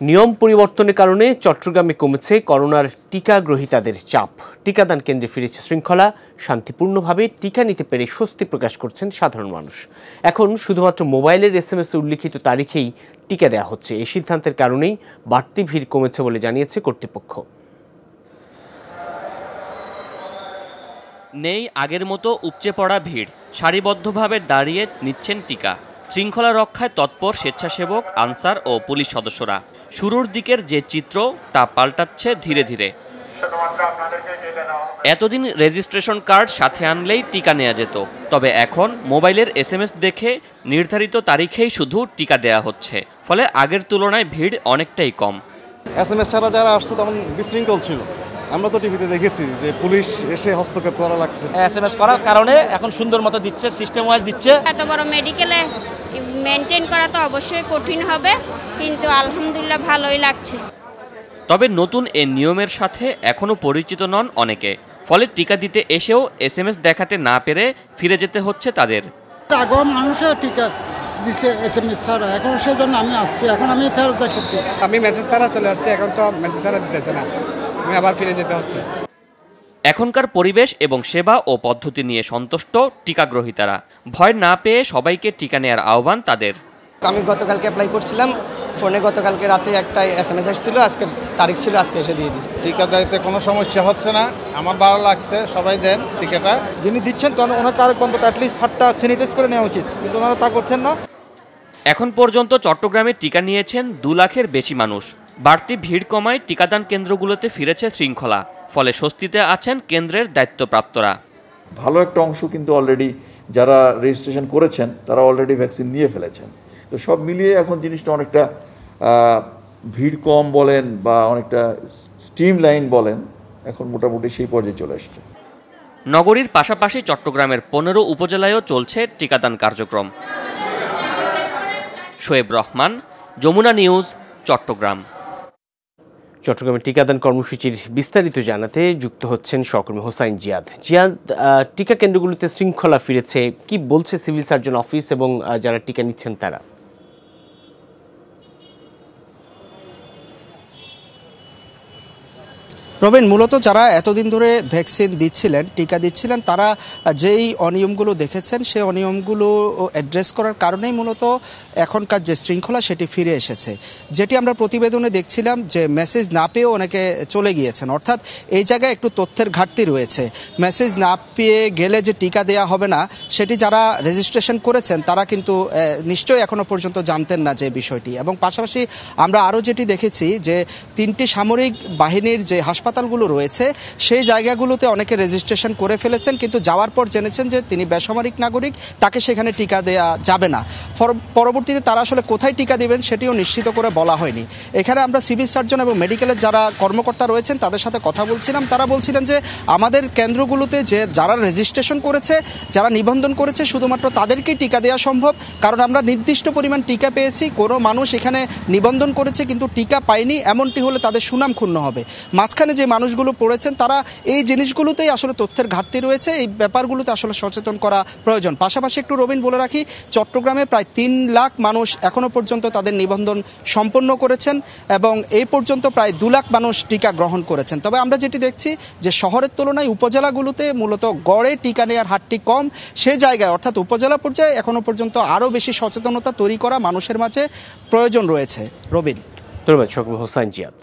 নিয়ম পরিবর্তনের কারণে চট্টগ্রামে কমেছে করোনার টিকা গ্রহীতাদের চাপ। টিকাদান কেন্দ্রে ফিরেছে শৃঙ্খলা। শান্তিপূর্ণভাবে টিকা নিতে পেরে স্বস্তি প্রকাশ করছেন সাধারণ মানুষ। এখন শুধুমাত্র মোবাইলের SMS উল্লিখিত তারিখেই টিকা দেওয়া হচ্ছে। এই সিদ্ধান্তের কারণেই বাড়তি ভিড় কমেছে বলে জানিয়েছে কর্তৃপক্ষ। নেই আগের মতো উপচে পড়া ভিড়। সারিবদ্ধভাবে দাঁড়িয়ে নিচ্ছেন টিকা। শৃঙ্খলা রক্ষায় তৎপর স্বেচ্ছাসেবক, আনসার ও পুলিশ সদস্যরা। শুরুর দিকের যে চিত্র তা পাল্টাচ্ছে ধীরে ধীরে। এতদিন রেজিস্ট্রেশন কার্ড সাথে আনলেই টিকা নেওয়া যেত, তবে এখন মোবাইলের SMS দেখে নির্ধারিত তারিখেই শুধু টিকা দেয়া হচ্ছে। ফলে আগের তুলনায় ভিড় অনেকটাই কম। SMS ছাড়া যারা আসতো তখন বিশৃঙ্খল ছিল। আমরা তো টিভিতে দেখেছি যে পুলিশ এসে হস্তক্ষেপ করা লাগছে। SMS করার কারণে এখন সুন্দর মতো দিচ্ছে, সিস্টেম ওয়াইজ দিচ্ছে। এত বড় মেডিকেলে মেনটেন করা তো অবশ্যই কঠিন হবে, কিন্তু আলহামদুলিল্লাহ ভালোই লাগছে। তবে নতুন এই নিয়মের সাথে এখনো পরিচিত নন অনেকে। ফলে টিকা দিতে এসেও SMS দেখাতে না পেরে ফিরে যেতে হচ্ছে তাদের। আগে মানুষের টিকা দিছে SMS ছাড়া, এখন সেজন্য আমি আসছি, এখন আমি ফেরত যাচ্ছি। আমি মেসেজ ছাড়া চলে আসছি, এখন তো মেসেজ ছাড়া দিতেছে না, আমি আবার ফিরে যেতে হচ্ছে। এখনকার পরিবেশ এবং সেবা ও পদ্ধতি নিয়ে সন্তুষ্ট টিকা গ্রহীতারা। ভয় না পেয়ে সবাইকে টিকা নেওয়ার আহ্বান তাদের। আমি গতকালকে অ্যাপ্লাই করছিলাম, ফোনে গতকালকে রাতে একটা SMS আসছিল, আজকের তারিখ ছিল, আজকে এসে দিয়ে দিয়েছি। টিকা দিতে কোনো সমস্যা হচ্ছে না, আমার ভালো লাগছে। সবাই দেন টিকাটা, যিনি দিচ্ছেন তখন ওনার কারো অন্তত অ্যাটলিস্ট হাতটা স্যানিটাইজ করে নেওয়া উচিত, কিন্তু ওনারা তা করছেন না। এখন পর্যন্ত চট্টগ্রামে টিকা নিয়েছেন 2 লাখের বেশি মানুষ। বাড়তি ভিড় কমায় টিকাদান কেন্দ্রগুলোতে ফিরেছে শৃঙ্খলা। ফলে স্বস্তিতে আছেন কেন্দ্রের দায়িত্বপ্রাপ্তরা। ভালো একটা অংশ কিন্তু অলরেডি যারা রেজিস্ট্রেশন করেছেন তারা অলরেডি ভ্যাকসিন নিয়ে ফেলেছেন। তো সব মিলিয়ে এখন জিনিসটা অনেকটা ভিড় কম বলেন বা অনেকটা স্ট্রিম লাইন বলেন, এখন মোটামুটি সেই পর্যায়ে চলে এসছে। নগরীর পাশাপাশি চট্টগ্রামের 15 উপজেলায়ও চলছে টিকাদান কার্যক্রম। শোয়েব রহমান, যমুনা নিউজ, চট্টগ্রাম। চট্টগ্রামের টিকাদান কর্মসূচির বিস্তারিত জানাতে যুক্ত হচ্ছেন সহকর্মী হোসাইন জিয়াদ। টিকা কেন্দ্রগুলোতে শৃঙ্খলা ফিরেছে, কি বলছে সিভিল সার্জন অফিস এবং যারা টিকা নিচ্ছেন তারা? রবিন, মূলত যারা এতদিন ধরে ভ্যাকসিন দিচ্ছিলেন, টিকা দিচ্ছিলেন, তারা যেই অনিয়মগুলো দেখেছেন সেই অনিয়মগুলো অ্যাড্রেস করার কারণেই মূলত এখনকার যে শৃঙ্খলা সেটি ফিরে এসেছে। যেটি আমরা প্রতিবেদনে দেখছিলাম যে মেসেজ না পেয়েও অনেকে চলে গিয়েছেন, অর্থাৎ এই জায়গায় একটু তথ্যের ঘাটতি রয়েছে। মেসেজ না পেয়ে গেলে যে টিকা দেওয়া হবে না, সেটি যারা রেজিস্ট্রেশন করেছেন তারা কিন্তু নিশ্চয়ই এখনও পর্যন্ত জানতেন না যে বিষয়টি। এবং পাশাপাশি আমরা আরও যেটি দেখেছি যে 3টি সামরিক বাহিনীর যে হাসপাতালগুলো রয়েছে সেই জায়গাগুলোতে অনেকে রেজিস্ট্রেশন করে ফেলেছেন, কিন্তু যাওয়ার পর জেনেছেন যে তিনি বেসামরিক নাগরিক, তাকে সেখানে টিকা দেয়া যাবে না। পরবর্তীতে তারা আসলে কোথায় টিকা দিবেন সেটিও নিশ্চিত করে বলা হয়নি। এখানে আমরা সিভিল সার্জন এবং মেডিকেলের যারা কর্মকর্তা রয়েছেন তাদের সাথে কথা বলছিলাম। তারা বলছিলেন যে আমাদের কেন্দ্রগুলোতে যে যারা রেজিস্ট্রেশন করেছে, যারা নিবন্ধন করেছে, শুধুমাত্র তাদেরকেই টিকা দেওয়া সম্ভব, কারণ আমরা নির্দিষ্ট পরিমাণ টিকা পেয়েছি। কোনো মানুষ এখানে নিবন্ধন করেছে কিন্তু টিকা পায়নি, এমনটি হলে তাদের সুনাম ক্ষুণ্ণ হবে। মাঝখানে যে মানুষগুলো পড়েছেন তারা এই জিনিসগুলোতেই আসলে তথ্যের ঘাটতি রয়েছে, এই ব্যাপারগুলোতে আসলে সচেতন করা প্রয়োজন। পাশাপাশি একটু রবিন বলে রাখি, চট্টগ্রামে প্রায় 3 লাখ মানুষ এখনো পর্যন্ত তাদের নিবন্ধন সম্পন্ন করেছেন এবং এই পর্যন্ত প্রায় 2 লাখ মানুষ টিকা গ্রহণ করেছেন। তবে আমরা যেটি দেখছি যে শহরের তুলনায় উপজেলাগুলোতে মূলত গড়ে টিকা নেওয়ার হারটি কম। সে জায়গায় অর্থাৎ উপজেলা পর্যায়ে এখনো পর্যন্ত আরও বেশি সচেতনতা তৈরি করা মানুষের মাঝে প্রয়োজন রয়েছে। রবিন, ধন্যবাদ সহকর্মী হোসাইন জিয়াদ।